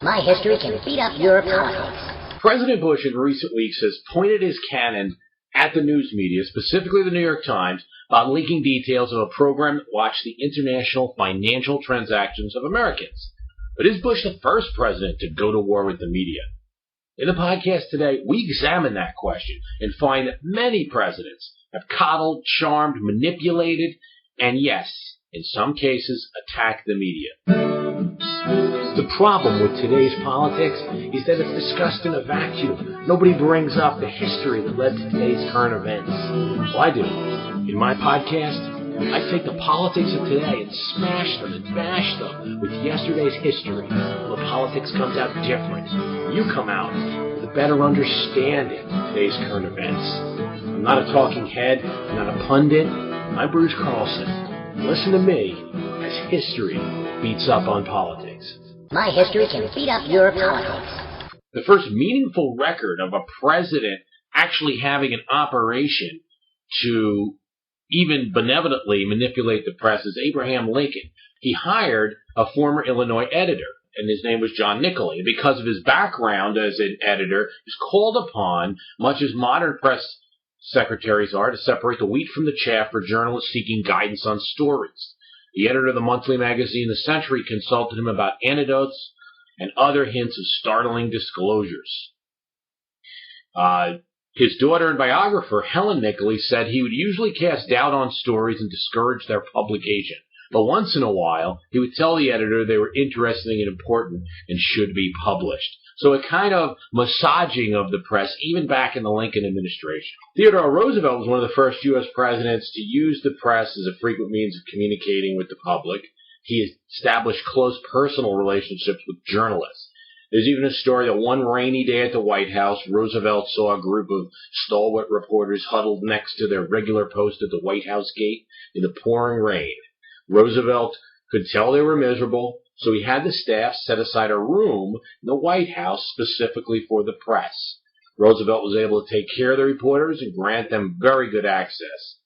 My history can beat up your politics. President Bush in recent weeks has pointed his cannon at the news media, specifically the New York Times, about leaking details of a program that watched the international financial transactions of Americans. But is Bush the first president to go to war with the media? In the podcast today, we examine that question and find that many presidents have coddled, charmed, manipulated, and yes, in some cases, attacked the media. The problem with today's politics is that it's discussed in a vacuum. Nobody brings up the history that led to today's current events. Well, I do. In my podcast, I take the politics of today and smash them and bash them with yesterday's history. Well, the politics comes out different. You come out with a better understanding of today's current events. I'm not a talking head. I'm not a pundit. I'm Bruce Carlson. Listen to me as history beats up on politics. My history can beat up your politics. The first meaningful record of a president actually having an operation to even benevolently manipulate the press is Abraham Lincoln. He hired a former Illinois editor, and his name was John Nicolay. Because of his background as an editor, he was called upon, much as modern press secretaries are, to separate the wheat from the chaff for journalists seeking guidance on stories. The editor of the monthly magazine The Century consulted him about anecdotes and other hints of startling disclosures. His daughter and biographer, Helen Nicolay, said he would usually cast doubt on stories and discourage their publication. But once in a while, he would tell the editor they were interesting and important and should be published. So a kind of massaging of the press, even back in the Lincoln administration. Theodore Roosevelt was one of the first U.S. presidents to use the press as a frequent means of communicating with the public. He established close personal relationships with journalists. There's even a story that one rainy day at the White House, Roosevelt saw a group of stalwart reporters huddled next to their regular post at the White House gate in the pouring rain. Roosevelt could tell they were miserable, so he had the staff set aside a room in the White House specifically for the press. Roosevelt was able to take care of the reporters and grant them very good access.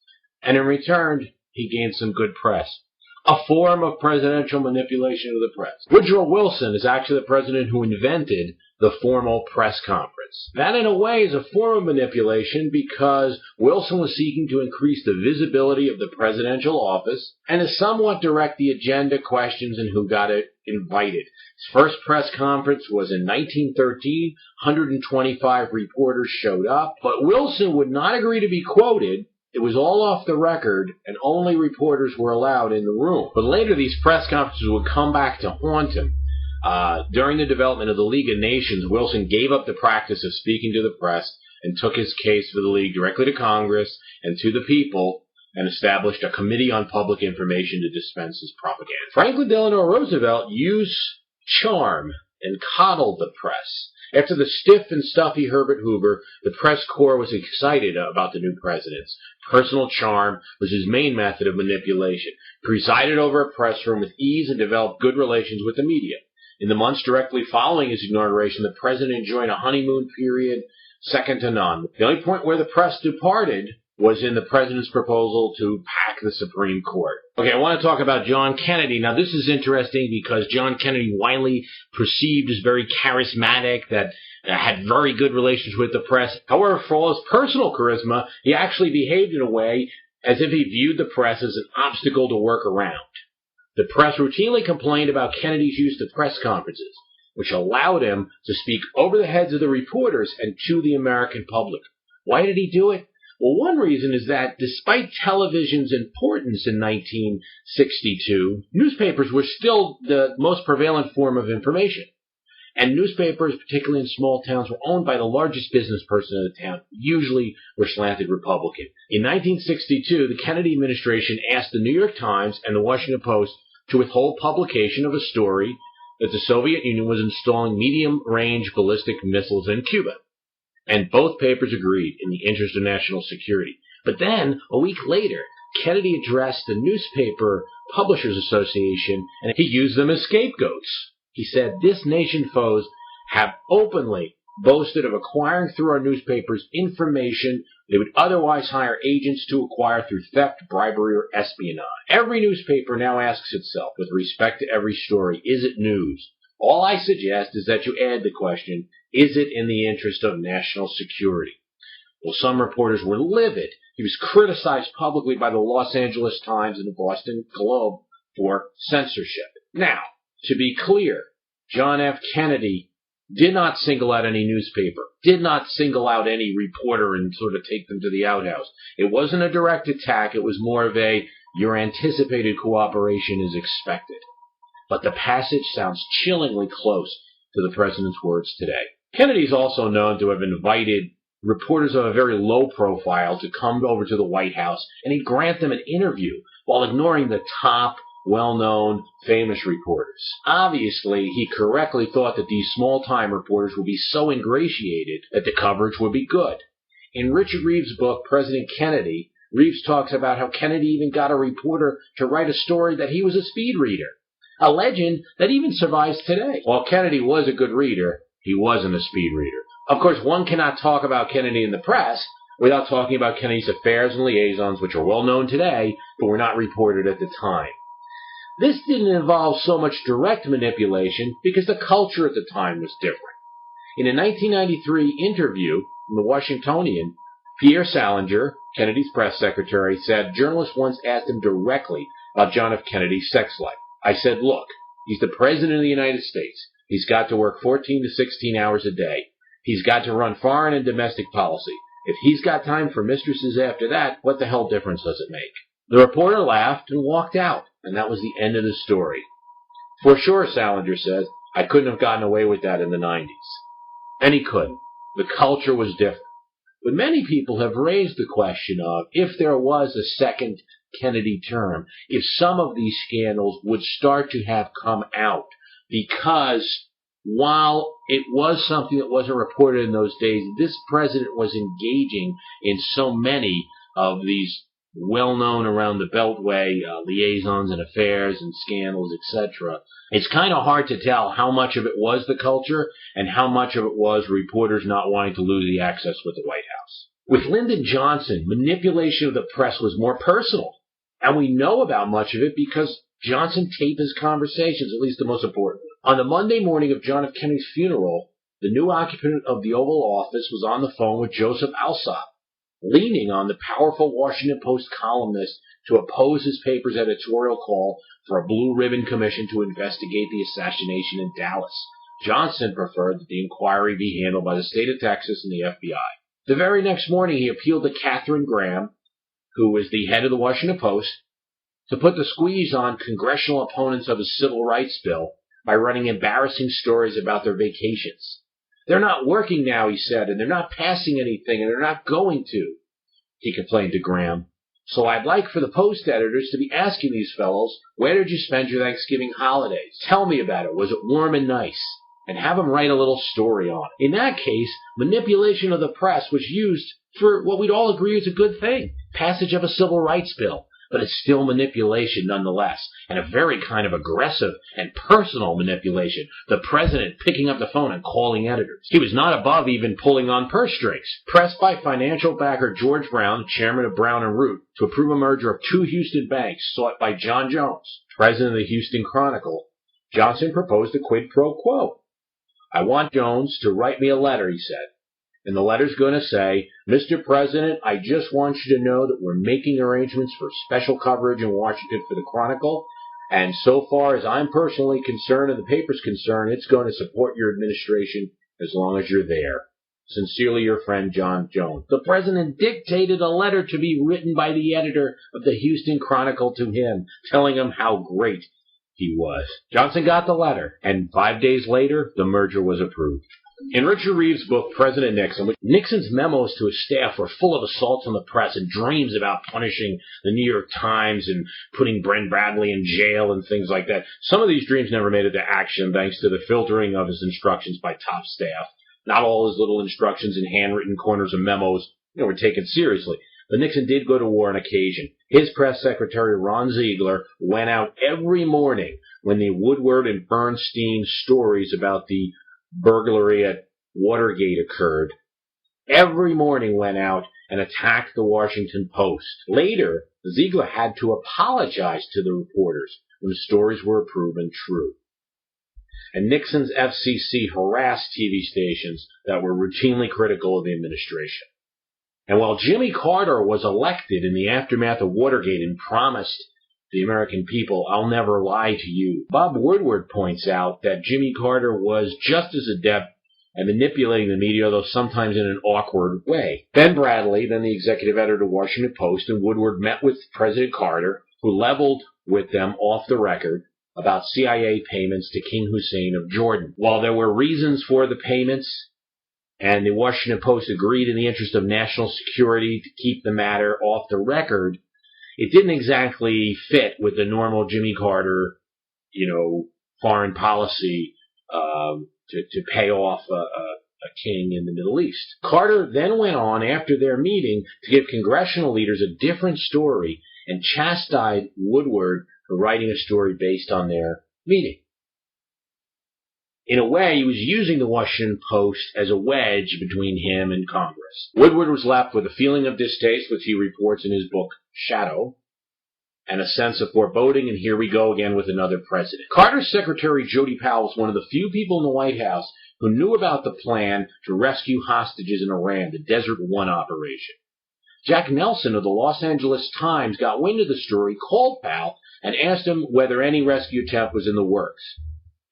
And in return, he gained some good press. A form of presidential manipulation of the press. Woodrow Wilson is actually the president who invented the formal press conference. That, in a way, is a form of manipulation because Wilson was seeking to increase the visibility of the presidential office and to somewhat direct the agenda, questions, and who got invited. His first press conference was in 1913. 125 reporters showed up, but Wilson would not agree to be quoted. It was all off the record, and only reporters were allowed in the room. But later, these press conferences would come back to haunt him. During the development of the League of Nations, Wilson gave up the practice of speaking to the press and took his case for the League directly to Congress and to the people and established a committee on public information to dispense his propaganda. Franklin Delano Roosevelt used charm and coddled the press. After the stiff and stuffy Herbert Hoover, the press corps was excited about the new presidents. Personal charm was his main method of manipulation. He presided over a press room with ease and developed good relations with the media. In the months directly following his inauguration, the president enjoyed a honeymoon period second to none. The only point where the press departed was in the president's proposal to pack the Supreme Court. Okay, I want to talk about John Kennedy. Now, this is interesting because John Kennedy, widely perceived as very charismatic, that had very good relations with the press. However, for all his personal charisma, he actually behaved in a way as if he viewed the press as an obstacle to work around. The press routinely complained about Kennedy's use of press conferences, which allowed him to speak over the heads of the reporters and to the American public. Why did he do it? Well, one reason is that despite television's importance in 1962, newspapers were still the most prevalent form of information. And newspapers, particularly in small towns, were owned by the largest business person in the town, usually were slanted Republican. In 1962, the Kennedy administration asked the New York Times and the Washington Post to withhold publication of a story that the Soviet Union was installing medium-range ballistic missiles in Cuba. And both papers agreed in the interest of national security. But then, a week later, Kennedy addressed the Newspaper Publishers Association, and he used them as scapegoats. He said, "This nation's foes have openly boasted of acquiring through our newspapers information they would otherwise hire agents to acquire through theft, bribery, or espionage. Every newspaper now asks itself, with respect to every story, is it news? All I suggest is that you add the question, is it in the interest of national security? Well, some reporters were livid. He was criticized publicly by the Los Angeles Times and the Boston Globe for censorship. Now, to be clear, John F. Kennedy did not single out any newspaper, did not single out any reporter and sort of take them to the outhouse. It wasn't a direct attack. It was more of a, your anticipated cooperation is expected. But the passage sounds chillingly close to the president's words today. Kennedy is also known to have invited reporters of a very low profile to come over to the White House, and he'd grant them an interview while ignoring the top, well-known, famous reporters. Obviously, he correctly thought that these small-time reporters would be so ingratiated that the coverage would be good. In Richard Reeves' book, President Kennedy, Reeves talks about how Kennedy even got a reporter to write a story that he was a speed reader, a legend that even survives today. While Kennedy was a good reader, he wasn't a speed reader. Of course, one cannot talk about Kennedy in the press without talking about Kennedy's affairs and liaisons, which are well known today, but were not reported at the time. This didn't involve so much direct manipulation because the culture at the time was different. In a 1993 interview in the Washingtonian, Pierre Salinger, Kennedy's press secretary, said journalists once asked him directly about John F. Kennedy's sex life. I said, look, he's the president of the United States. He's got to work 14 to 16 hours a day. He's got to run foreign and domestic policy. If he's got time for mistresses after that, what the hell difference does it make? The reporter laughed and walked out, and that was the end of the story. For sure, Salinger says, I couldn't have gotten away with that in the 90s. And he couldn't. The culture was different. But many people have raised the question of, if there was a second Kennedy term, if some of these scandals would start to have come out, because while it was something that wasn't reported in those days, this president was engaging in so many of these well-known around the Beltway liaisons and affairs and scandals, etc. It's kind of hard to tell how much of it was the culture and how much of it was reporters not wanting to lose the access with the White House. With Lyndon Johnson, manipulation of the press was more personal, and we know about much of it because Johnson taped his conversations, at least the most important. On the Monday morning of John F. Kennedy's funeral, the new occupant of the Oval Office was on the phone with Joseph Alsop, leaning on the powerful Washington Post columnist to oppose his paper's editorial call for a blue ribbon commission to investigate the assassination in Dallas. Johnson preferred that the inquiry be handled by the state of Texas and the FBI. The very next morning, he appealed to Katharine Graham, who was the head of the Washington Post, to put the squeeze on congressional opponents of his civil rights bill by running embarrassing stories about their vacations. They're not working now, he said, and they're not passing anything, and they're not going to, he complained to Graham. So I'd like for the Post editors to be asking these fellows, where did you spend your Thanksgiving holidays? Tell me about it. Was it warm and nice? And have them write a little story on it. In that case, manipulation of the press was used for what we'd all agree is a good thing, passage of a civil rights bill. But it's still manipulation nonetheless, and a very kind of aggressive and personal manipulation. The president picking up the phone and calling editors. He was not above even pulling on purse strings. Pressed by financial backer George Brown, chairman of Brown and Root, to approve a merger of two Houston banks sought by John Jones, president of the Houston Chronicle, Johnson proposed a quid pro quo. I want Jones to write me a letter, he said. And the letter's going to say, Mr. President, I just want you to know that we're making arrangements for special coverage in Washington for the Chronicle, and so far as I'm personally concerned and the paper's concerned, it's going to support your administration as long as you're there. Sincerely, your friend, John Jones. The president dictated a letter to be written by the editor of the Houston Chronicle to him, telling him how great he was. Johnson got the letter, and 5 days later, the merger was approved. In Richard Reeves' book, President Nixon, Nixon's memos to his staff were full of assaults on the press and dreams about punishing the New York Times and putting Brent Bradley in jail and things like that. Some of these dreams never made it to action thanks to the filtering of his instructions by top staff. Not all his little instructions in handwritten corners of memos were taken seriously. But Nixon did go to war on occasion. His press secretary, Ron Ziegler, went out every morning when the Woodward and Bernstein stories about the burglary at Watergate occurred. Every morning went out and attacked the Washington Post. Later, Ziegler had to apologize to the reporters when the stories were proven true. and Nixon's FCC harassed TV stations that were routinely critical of the administration. And while Jimmy Carter was elected in the aftermath of Watergate and promised the American people, "I'll never lie to you," Bob Woodward points out that Jimmy Carter was just as adept at manipulating the media, though sometimes in an awkward way. Ben Bradley, then the executive editor of the Washington Post, and Woodward met with President Carter, who leveled with them off the record about CIA payments to King Hussein of Jordan. While there were reasons for the payments, and the Washington Post agreed in the interest of national security to keep the matter off the record, it didn't exactly fit with the normal Jimmy Carter, foreign policy to pay off a king in the Middle East. Carter then went on after their meeting to give congressional leaders a different story and chastised Woodward for writing a story based on their meeting. In a way, he was using the Washington Post as a wedge between him and Congress. Woodward was left with a feeling of distaste, which he reports in his book Shadow, and a sense of foreboding, and here we go again with another president. Carter's secretary, Jody Powell, was one of the few people in the White House who knew about the plan to rescue hostages in Iran, the Desert One operation. Jack Nelson of the Los Angeles Times got wind of the story, called Powell, and asked him whether any rescue attempt was in the works.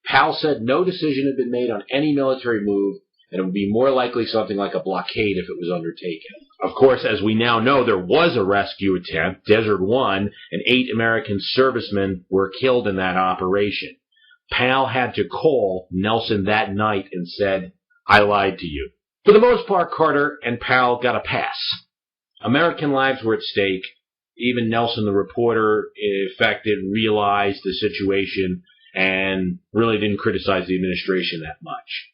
Powell said no decision had been made on any military move, and it would be more likely something like a blockade if it was undertaken. Of course, as we now know, there was a rescue attempt, Desert One, and 8 American servicemen were killed in that operation. Powell had to call Nelson that night and said, "I lied to you." For the most part, Carter and Powell got a pass. American lives were at stake. Even Nelson, the reporter affected, realized the situation and really didn't criticize the administration that much.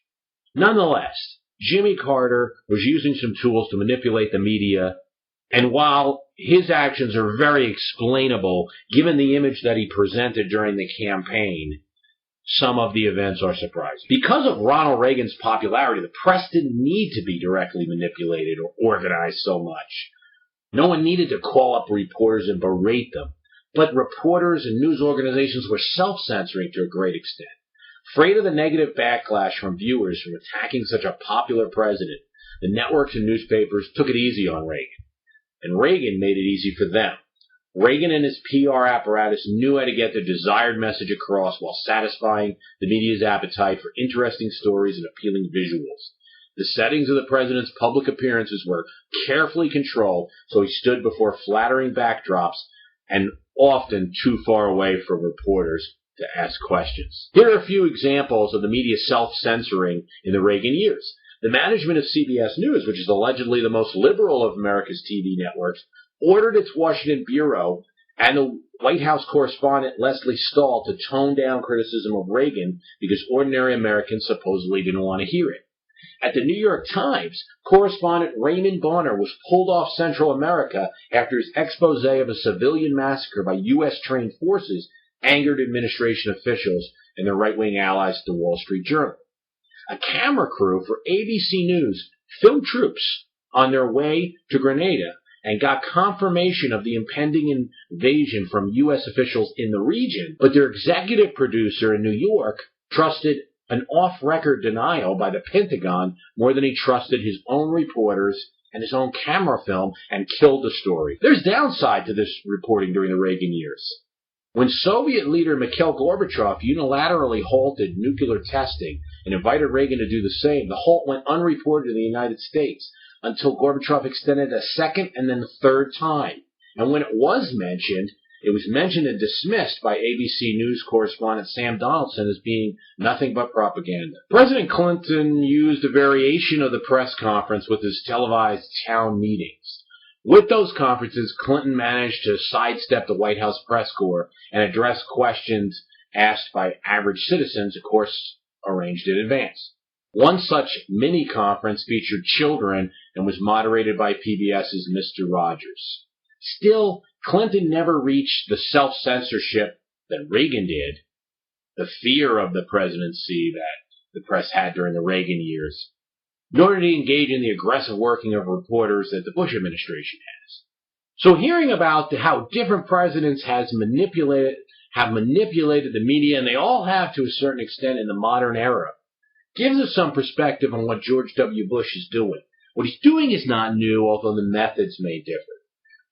Nonetheless, Jimmy Carter was using some tools to manipulate the media, and while his actions are very explainable, given the image that he presented during the campaign, some of the events are surprising. Because of Ronald Reagan's popularity, the press didn't need to be directly manipulated or organized so much. No one needed to call up reporters and berate them. But reporters and news organizations were self-censoring to a great extent. Afraid of the negative backlash from viewers from attacking such a popular president, the networks and newspapers took it easy on Reagan. And Reagan made it easy for them. Reagan and his PR apparatus knew how to get their desired message across while satisfying the media's appetite for interesting stories and appealing visuals. The settings of the president's public appearances were carefully controlled, so he stood before flattering backdrops and often too far away from reporters to ask questions. Here are a few examples of the media self-censoring in the Reagan years. The management of CBS News, which is allegedly the most liberal of America's TV networks, ordered its Washington bureau and the White House correspondent Leslie Stahl to tone down criticism of Reagan because ordinary Americans supposedly didn't want to hear it. At the New York Times, correspondent Raymond Bonner was pulled off Central America after his expose of a civilian massacre by U.S.-trained forces angered administration officials and their right-wing allies at the Wall Street Journal. A camera crew for ABC News filmed troops on their way to Grenada and got confirmation of the impending invasion from U.S. officials in the region, but their executive producer in New York trusted an off-record denial by the Pentagon more than he trusted his own reporters and his own camera film, and killed the story. There's downside to this reporting during the Reagan years. When Soviet leader Mikhail Gorbachev unilaterally halted nuclear testing and invited Reagan to do the same, the halt went unreported in the United States until Gorbachev extended a second and then a third time. And when it was mentioned and dismissed by ABC News correspondent Sam Donaldson as being nothing but propaganda. President Clinton used a variation of the press conference with his televised town meetings. With those conferences, Clinton managed to sidestep the White House press corps and address questions asked by average citizens, of course, arranged in advance. One such mini-conference featured children and was moderated by PBS's Mr. Rogers. Still, Clinton never reached the self-censorship that Reagan did, the fear of the presidency that the press had during the Reagan years, nor did he engage in the aggressive working of reporters that the Bush administration has. So hearing about how different presidents have manipulated have manipulated the media, and they all have to a certain extent in the modern era. Gives us some perspective on what George W. Bush is doing. What he's doing is not new, although the methods may differ.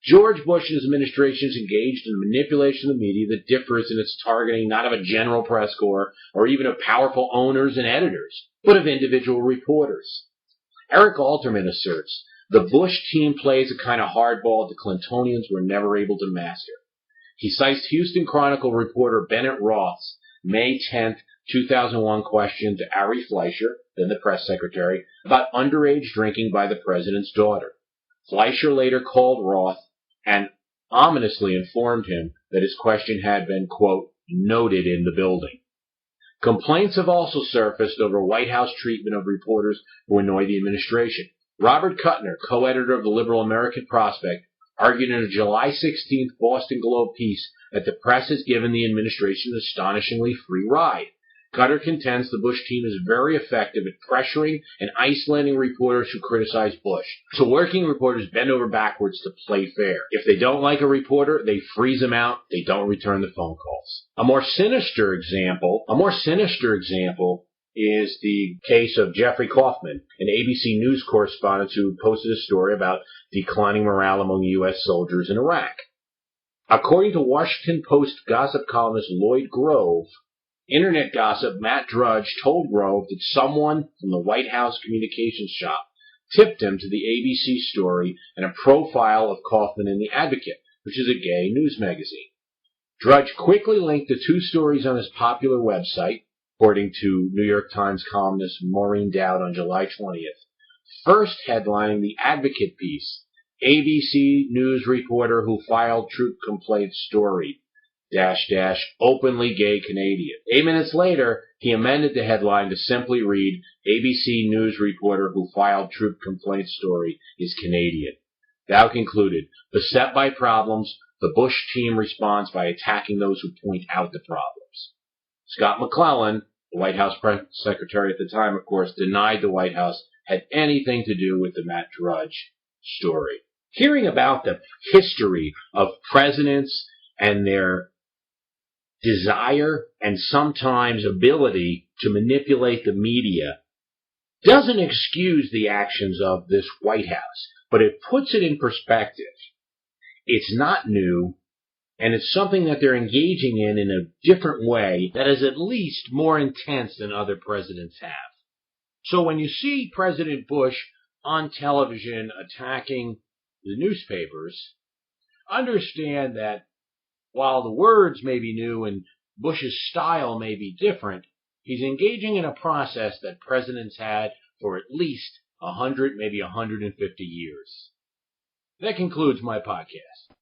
George Bush's administration is engaged in manipulation of the media that differs in its targeting not of a general press corps or even of powerful owners and editors, but of individual reporters. Eric Alterman asserts, the Bush team plays a kind of hardball the Clintonians were never able to master. He cites Houston Chronicle reporter Bennett Roth's May 10, 2001 question to Ari Fleischer, then the press secretary, about underage drinking by the president's daughter. Fleischer later called Roth and ominously informed him that his question had been, quote, noted in the building. Complaints have also surfaced over White House treatment of reporters who annoy the administration. Robert Kuttner, co-editor of the liberal American Prospect, argued in a July 16th Boston Globe piece that the press has given the administration an astonishingly free ride. Cutter contends the Bush team is very effective at pressuring and isolating reporters who criticize Bush. So working reporters bend over backwards to play fair. If they don't like a reporter, they freeze him out. They don't return the phone calls. A more sinister example is the case of Jeffrey Kaufman, an ABC News correspondent who posted a story about declining morale among U.S. soldiers in Iraq. According to Washington Post gossip columnist Lloyd Grove, Internet gossip Matt Drudge told Grove that someone from the White House communications shop tipped him to the ABC story and a profile of Kaufman in The Advocate, which is a gay news magazine. Drudge quickly linked the two stories on his popular website, according to New York Times columnist Maureen Dowd on July 20th. First headlining the Advocate piece, ABC News reporter who filed troop complaint story, openly gay Canadian. 8 minutes later, he amended the headline to simply read, ABC News reporter who filed troop complaint story is Canadian. Dow concluded, beset by problems, the Bush team responds by attacking those who point out the problems. Scott McClellan, the White House press secretary at the time, of course, denied the White House had anything to do with the Matt Drudge story. Hearing about the history of presidents and their desire and sometimes ability to manipulate the media doesn't excuse the actions of this White House, but it puts it in perspective. It's not new, and it's something that they're engaging in a different way that is at least more intense than other presidents have. So when you see President Bush on television attacking the newspapers, understand that while the words may be new and Bush's style may be different, he's engaging in a process that presidents had for at least 100, maybe 150 years. That concludes my podcast.